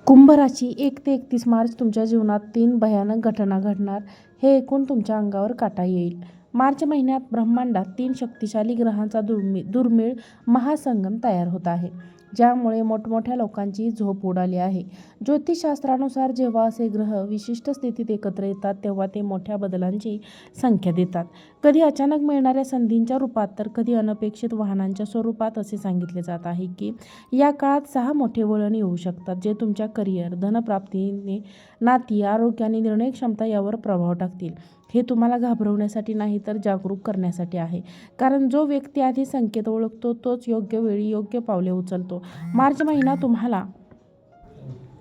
कुंभ राशी 1 ते 31 मार्च तुमच्या जीवनात 3 भयानक घटना घडणार. हे ऐकून तुमच्या अंगावर काटा येईल. मार्च महिन्यात ब्रह्मांडात 3 शक्तिशाली ग्रहांचा दुर्मिळ महासंगम तयार होत आहे, ज्यामुळे मोठमोठ्या लोकांची झोप उडाली आहे. ज्योतिषशास्त्रानुसार जेव्हा असे ग्रह विशिष्ट स्थितीत एकत्र येतात तेव्हा ते मोठ्या बदलांची संख्या देतात. कधी अचानक मिळणाऱ्या संधींच्या रूपात तर कधी अनपेक्षित वाहनांच्या स्वरूपात. असे सांगितले जात आहे की या काळात 6 मोठे वळण येऊ शकतात, जे तुमच्या करिअर, धनप्राप्ती, नाती, आरोग्य आणि निर्णय क्षमता यावर प्रभाव टाकतील. हे तुम्हाला घाबरवण्यासाठी नाही तर जागरूक करण्यासाठी आहे. कारण जो व्यक्ती आधी संकेत ओळखतो तोच योग्य वेळी योग्य पावले उचलतो. मार्च महिना तुम्हाला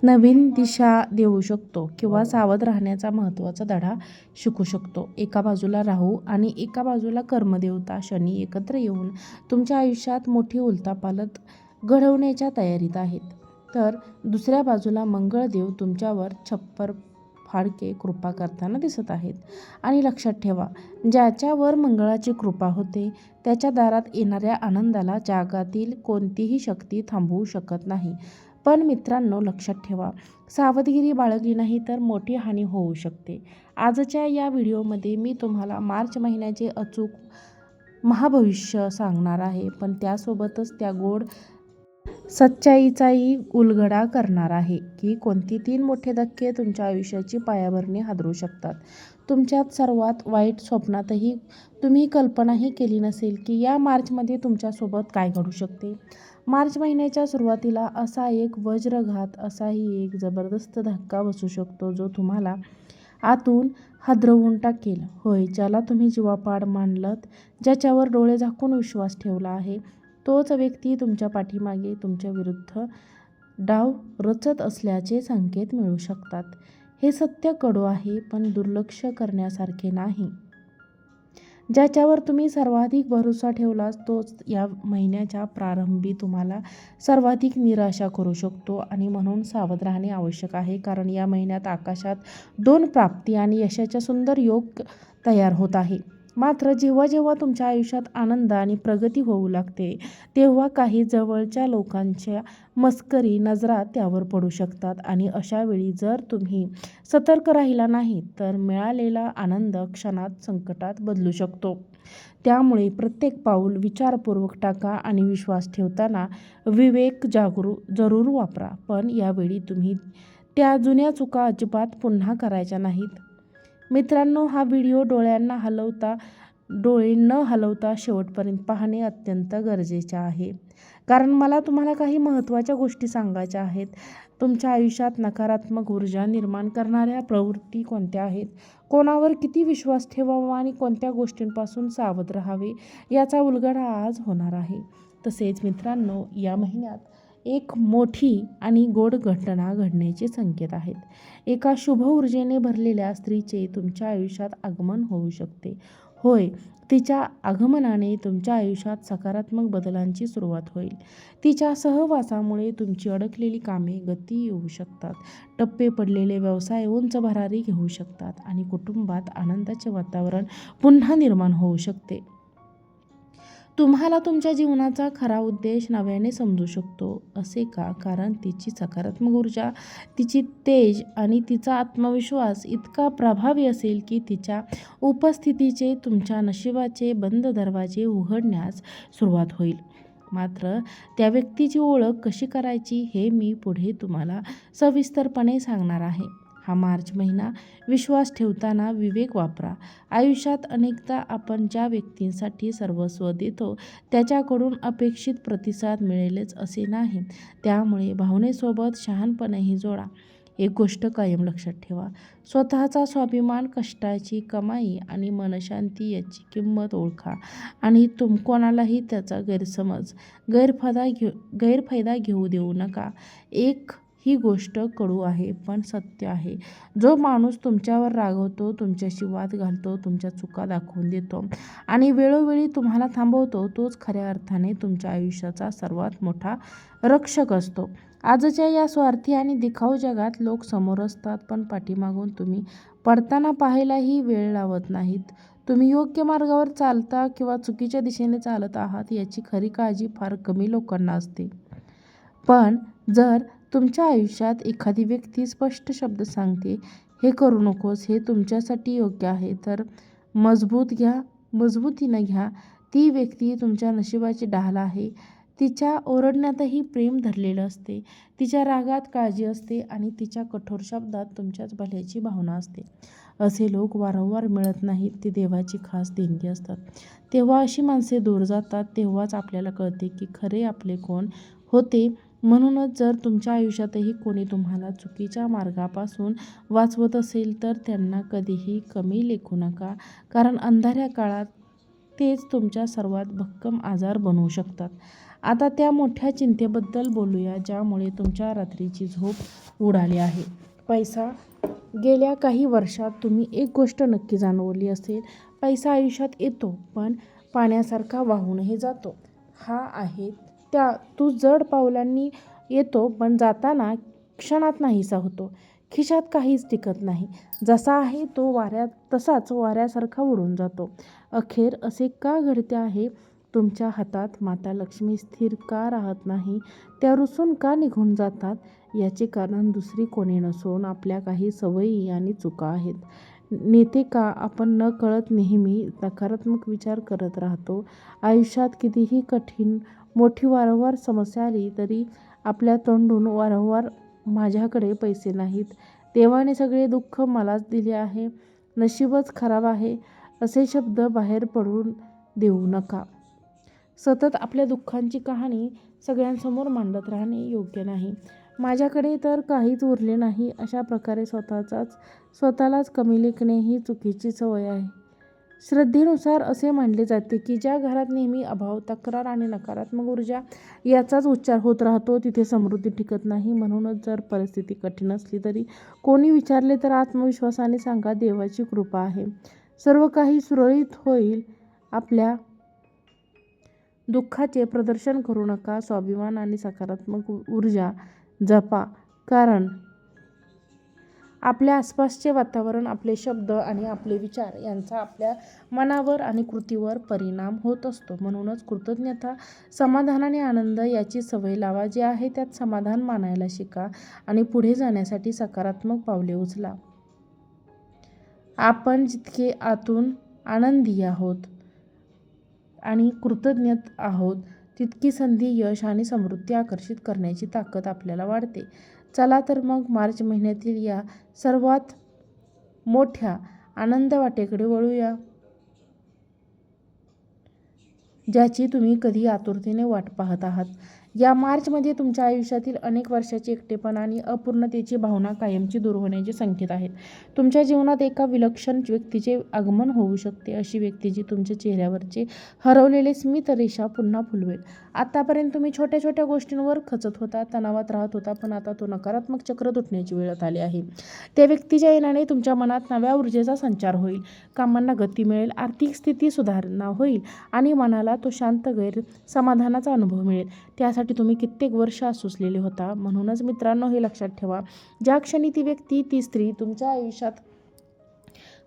नवीन दिशा देऊ शकतो किंवा सावध राहण्याचा महत्त्वाचा धडा शिकू शकतो. एका बाजूला राहू आणि एका बाजूला कर्मदेवता शनी एकत्र येऊन तुमच्या आयुष्यात मोठी उलथापालथ घडवण्याच्या तयारीत आहेत. तर दुसऱ्या बाजूला मंगळदेव तुमच्यावर छप्पर फाडके कृपा करताना दिसत आहेत. आणि लक्षात ठेवा, ज्याच्यावर मंगळाची कृपा होते त्याच्या दारात येणाऱ्या आनंदाला जगातील कोणतीही शक्ती थांबवू शकत नाही. पण मित्रांनो, लक्षात ठेवा, सावधगिरी बाळगली नाही तर मोठी हानी होऊ शकते. आजच्या या व्हिडिओमध्ये मी तुम्हाला मार्च महिन्याचे अचूक महाभविष्य सांगणार आहे, पण त्यासोबतच त्या गोड सच्चाईचाही उलगडा करणार आहे की कोणती 3 मोठे धक्के तुमच्या आयुष्याची पायाभरणी हादरू शकतात. तुमच्यात सर्वात वाईट स्वप्नातही तुम्ही कल्पनाही केली नसेल की या मार्चमध्ये तुमच्यासोबत काय घडू शकते. मार्च महिन्याच्या सुरुवातीला असा एक वज्रघात, असाही एक जबरदस्त धक्का बसू शकतो जो तुम्हाला आतून हादरवून टाकेल. होय, ज्याला तुम्ही जीवापाड मानलत, ज्याच्यावर डोळे झाकून विश्वास ठेवला आहे, तोच व्यक्ती तुमच्या पाठीमागे तुमच्या विरुद्ध डाव रचत असल्याचे संकेत मिळू शकतात. हे सत्य कडू आहे, पण दुर्लक्ष करण्यासारखे नाही. ज्याच्यावर तुम्ही सर्वाधिक भरोसा ठेवलास तोच या महिन्याच्या प्रारंभी तुम्हाला सर्वाधिक निराशा करू शकतो. आणि म्हणून सावध राहणे आवश्यक आहे, कारण या महिन्यात आकाशात 2 प्राप्ती आणि यशाच्या सुंदर योग तयार होत आहे. मात्र जेव्हा जेव्हा तुमच्या आयुष्यात आनंद आणि प्रगती होऊ लागते तेव्हा काही जवळच्या लोकांच्या मस्करी नजरा त्यावर पडू शकतात. आणि अशा वेळी जर तुम्ही सतर्क राहिला नाही तर मिळालेला आनंद क्षणात संकटात बदलू शकतो. त्यामुळे प्रत्येक पाऊल विचारपूर्वक टाका आणि विश्वास ठेवताना विवेक जरूर वापरा. पण यावेळी तुम्ही त्या जुन्या चुका अजिबात पुन्हा करायच्या नाहीत. मित्रांनो, हा व्हिडिओ डोळे न हलवता शेवटपर्यंत पाहणे अत्यंत गरजेचे आहे, कारण मला तुम्हाला काही महत्त्वाच्या गोष्टी सांगायच्या आहेत. तुमच्या आयुष्यात नकारात्मक ऊर्जा निर्माण करणाऱ्या प्रवृत्ती कोणत्या आहेत, कोणावर किती विश्वास ठेवावा आणि कोणत्या गोष्टींपासून सावध राहावे याचा उलगडा आज होणार आहे. तसेच मित्रांनो, या महिन्यात एक मोठी आणि गोड घटना घडण्याचे संकेत आहेत. एका शुभ ऊर्जेने भरलेल्या स्त्रीचे तुमच्या आयुष्यात आगमन होऊ शकते. होय, तिच्या आगमनाने तुमच्या आयुष्यात सकारात्मक बदलांची सुरुवात होईल. तिच्या सहवासामुळे तुमची अडकलेली कामे गती येऊ शकतात, टप्पे पडलेले व्यवसाय उंच भरारी घेऊ शकतात आणि कुटुंबात आनंदाचे वातावरण पुन्हा निर्माण होऊ शकते. तुम्हाला तुमच्या जीवनाचा खरा उद्देश नव्याने समजू शकतो. असे का? कारण तिची सकारात्मक ऊर्जा, तिची तेज आणि तिचा आत्मविश्वास इतका प्रभावी असेल की तिच्या उपस्थितीचे तुमच्या नशिबाचे बंद दरवाजे उघडण्यास सुरुवात होईल. मात्र त्या व्यक्तीची ओळख कशी करायची हे मी पुढे तुम्हाला सविस्तरपणे सांगणार आहे. हा मार्च महिना विश्वास ठेवताना विवेक वापरा. आयुष्यात अनेकदा आपण ज्या व्यक्तींसाठी सर्वस्व देतो त्याच्याकडून अपेक्षित प्रतिसाद मिळेलच असे नाही. त्यामुळे भावनेसोबत शहाणपणही जोडा. एक गोष्ट कायम लक्षात ठेवा, स्वतःचा स्वाभिमान, कष्टाची कमाई आणि मनशांती याची किंमत ओळखा आणि कोणालाही त्याचा गैरफायदा घेऊ देऊ नका. ही गोष्ट कडू आहे पण सत्य आहे. जो माणूस तुमच्यावर रागवतो, तुमच्याशी वाद घालतो, तुमच्या चुका दाखवून देतो आणि वेळोवेळी तुम्हाला थांबवतो, तोच खऱ्या अर्थाने तुमच्या आयुष्याचा सर्वात मोठा रक्षक असतो. आजच्या या स्वार्थी आणि दिखाऊ जगात लोक समोर असतात पण पाठीमागून तुम्ही पडताना पाहायलाही वेळ लावत नाहीत. तुम्ही योग्य मार्गावर चालता किंवा चुकीच्या दिशेने चालत आहात याची खरी काळजी फार कमी लोकांना असते. पण जर तुमच्या आयुष्यात एखादी व्यक्ती स्पष्ट शब्द सांगते, हे करू नकोस, हे तुमच्यासाठी योग्य आहे, तर मजबूतीनं घ्या. ती व्यक्ती तुमच्या नशिबाची ढाल आहे. तिच्या ओरडण्यातही प्रेम धरलेलं असते. तिच्या रागात काळजी असते आणि तिच्या कठोर शब्दात तुमच्याच भल्याची भावना असते. असे लोक वारंवार मिळत नाहीत, ते देवाची खास देणगी असतात. तेव्हा अशी माणसे दूर जातात, तेव्हाच आपल्याला कळते की खरे आपले कोण होते. म्हणूनच जर तुमच्या आयुष्यातही कोणी तुम्हाला चुकीच्या मार्गापासून वाचवत असेल, तर त्यांना कधीही कमी लेखू नका, कारण अंधाऱ्या काळात तेच तुमच्या सर्वात भक्कम आधार बनवू शकतात. आता त्या मोठ्या चिंतेबद्दल बोलूया, ज्यामुळे तुमच्या रात्रीची झोप उडाली आहे. पैसा. गेल्या काही वर्षात तुम्ही एक गोष्ट नक्की जाणवली असेल, पैसा आयुष्यात येतो, पण पाण्यासारखा वाहूनही जातो. हा आहे तो जड पावलांनी येतो, पण जाताना क्षणात नाहीसा होतो. खिशात काहीच टिकत नाही. जसा आहे तो तसाच वाऱ्यासारखा उडून जातो. अखेर असे का घडते आहे? तुमच्या हातात माता लक्ष्मी स्थिर का राहत नाही? त्या रुसून का निघून जातात? याचे कारण दुसरी कोणी नसून आपल्या काही सवयी आणि चुका आहेत. नेते का आपण नकळत नेहमी नकारात्मक विचार करत राहतो? आयुष्यात कितीही कठीण मोठी वारंवार समस्या आली तरी आपल्या तोंडून वारंवार माझ्याकडे पैसे नाहीत, देवाने सगळे दुःख मलाच दिले आहे, नशीबच खराब आहे, असे शब्द बाहेर पडून देऊ नका. सतत आपल्या दुःखांची कहाणी सगळ्यांसमोर मांडत राहणे योग्य नाही. माझ्याकडे तर काहीच उरले नाही, अशा प्रकारे स्वतःलाच कमी लेखणे ही चुकीची सवय आहे. श्रद्धेनुसार असे मानले जाते की ज्या घरात नेहमी अभाव, तक्रार आणि नकारात्मक ऊर्जा याचाच उच्चार होत राहतो, तिथे समृद्धी टिकत नाही. म्हणूनच जर परिस्थिती कठीण असली तरी कोणी विचारले तर आत्मविश्वासाने सांगा, देवाची कृपा आहे, सर्व काही सुरळीत होईल. आपल्या दुःखाचे प्रदर्शन करू नका. स्वाभिमान आणि सकारात्मक ऊर्जा जपा, कारण आपल्या आसपासचे वातावरण, आपले शब्द आणि आपले विचार यांचा आपल्या मनावर आणि कृतीवर परिणाम होत असतो. म्हणूनच कृतज्ञता, समाधान आणि आनंद याची सवय लावा. जे आहे त्यात समाधान मानायला शिका आणि पुढे जाण्यासाठी सकारात्मक पावले उचला. आपण जितके आतून आनंदी आहोत आणि कृतज्ञ आहोत, तितकी संधी, यश आणि समृद्धी आकर्षित करण्याची ताकद आपल्याला वाढते. चला तर मग मार्च महिन्यातील या सर्वात मोठ्या आनंद वाटेकडे वळूया, ज्याची तुम्ही कधी आतुरतेने वाट पाहत आहात. या मार्चमध्ये तुमच्या आयुष्यातील अनेक वर्षाचे एकटेपणा आणि अपूर्णतेची भावना कायमची दूर होण्याचे संकेत आहेत. तुमच्या जीवनात एका विलक्षण व्यक्तीचे आगमन होऊ शकते, अशी व्यक्ती जी तुमच्या चेहऱ्यावरचे हरवलेले स्मित रेषा पुन्हा फुलवेल. आतापर्यंत तुम्ही छोट्या छोट्या गोष्टींवर खचत होता, तणावात राहत होता, पण आता तो नकारात्मक चक्र तुटण्याची वेळ आली आहे. त्या व्यक्तीच्या येण्याने तुमच्या मनात नव्या ऊर्जेचा संचार होईल, कामांना गती मिळेल, आर्थिक स्थिती सुधारणा होईल आणि मनाला तो शांत समाधानाचा अनुभव मिळेल. त्यासाठी तुम्ही कित्येक वर्ष सुचलेले होता. म्हणूनच मित्रांनो, हे लक्षात ठेवा, ज्या क्षणी ती व्यक्ती, ती स्त्री तुमच्या आयुष्यात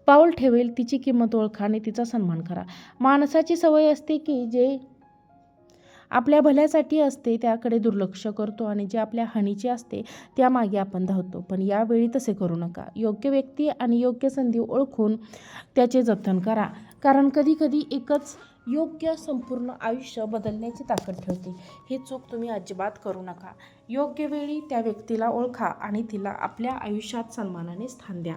पाऊल ठेवेल, तिची किंमत ओळखा आणि तिचा सन्मान करा. माणसाची सवय असते की जे आपल्या भल्यासाठी असते त्याकडे दुर्लक्ष करतो आणि जे आपल्या हानीचे असते त्यामागे आपण धावतो. पण यावेळी तसे करू नका. योग्य व्यक्ती आणि योग्य संधी ओळखून त्याचे जतन करा, कारण कधीकधी एकच योग्य संपूर्ण आयुष्य बदलण्याची ताकद ठेवते. ही चूक तुम्ही अजिबात करू नका. योग्य वेळी त्या व्यक्तीला ओळखा आणि तिला आपल्या आयुष्यात सन्मानाने स्थान द्या.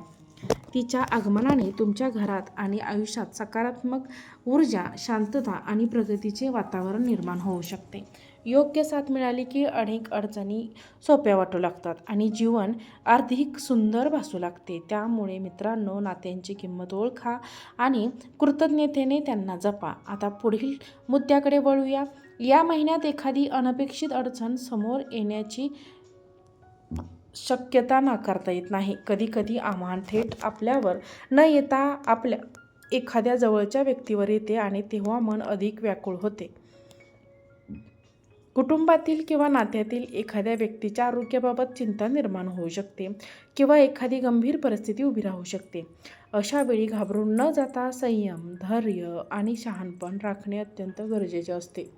तिच्या आगमनाने तुमच्या घरात आणि आयुष्यात सकारात्मक ऊर्जा, शांतता आणि प्रगतीचे वातावरण निर्माण होऊ शकते. योग्य साथ मिळाली की अनेक अडचणी सोप्या वाटू लागतात आणि जीवन अधिक सुंदर भासू लागते. त्यामुळे मित्रांनो, नात्यांची किंमत ओळखा आणि कृतज्ञतेने त्यांना जपा. आता पुढील मुद्द्याकडे वळूया. या महिन्यात एखादी अनपेक्षित अडचण समोर येण्याची शक्यता नाकारता येत नाही. कधीकधी आव्हान थेट आपल्यावर न येता आपल्या एखाद्या जवळच्या व्यक्तीवर येते आणि तेव्हा मन अधिक व्याकुळ होते. कुटुंबातील किंवा नात्यातील एखाद्या व्यक्तीच्या आरोग्याबाबत चिंता निर्माण होऊ शकते किंवा एखादी गंभीर परिस्थिती उभी राहू शकते. अशा वेळी घाबरून न जाता संयम, धैर्य आणि शहाणपण राखणे अत्यंत गरजेचे असते.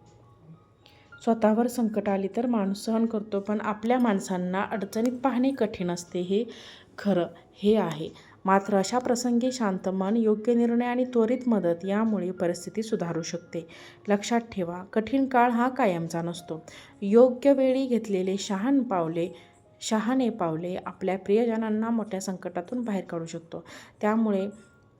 स्वतःवर संकट आली तर माणूस सहन करतो, पण आपल्या माणसांना अडचणीत पाहणे कठीण असते, हे खरं हे आहे. मात्र अशा प्रसंगी शांत मन, योग्य निर्णय आणि त्वरित मदत यामुळे परिस्थिती सुधारू शकते. लक्षात ठेवा, कठीण काळ हा कायमचा नसतो. योग्य वेळी घेतलेले शहाणे पावले आपल्या प्रियजनांना मोठ्या संकटातून बाहेर काढू शकतो. त्यामुळे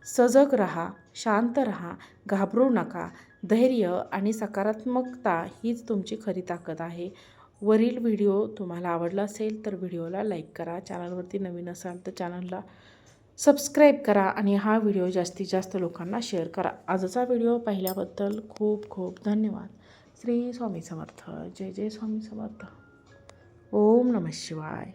सजग राहा, शांत राहा, घाबरू नका. धैर्य आणि सकारात्मकता हीच तुमची खरी ताकद आहे. वरील व्हिडिओ तुम्हाला आवडला असेल तर व्हिडिओला लाईक करा. चॅनलवरती नवीन असाल तर चॅनलला सबस्क्राईब करा आणि हा व्हिडिओ जास्तीत जास्त लोकांना शेअर करा. आजचा व्हिडिओ पाहिल्याबद्दल खूप खूप धन्यवाद. श्री स्वामी समर्थ. जय जय स्वामी समर्थ. ओम नमः शिवाय.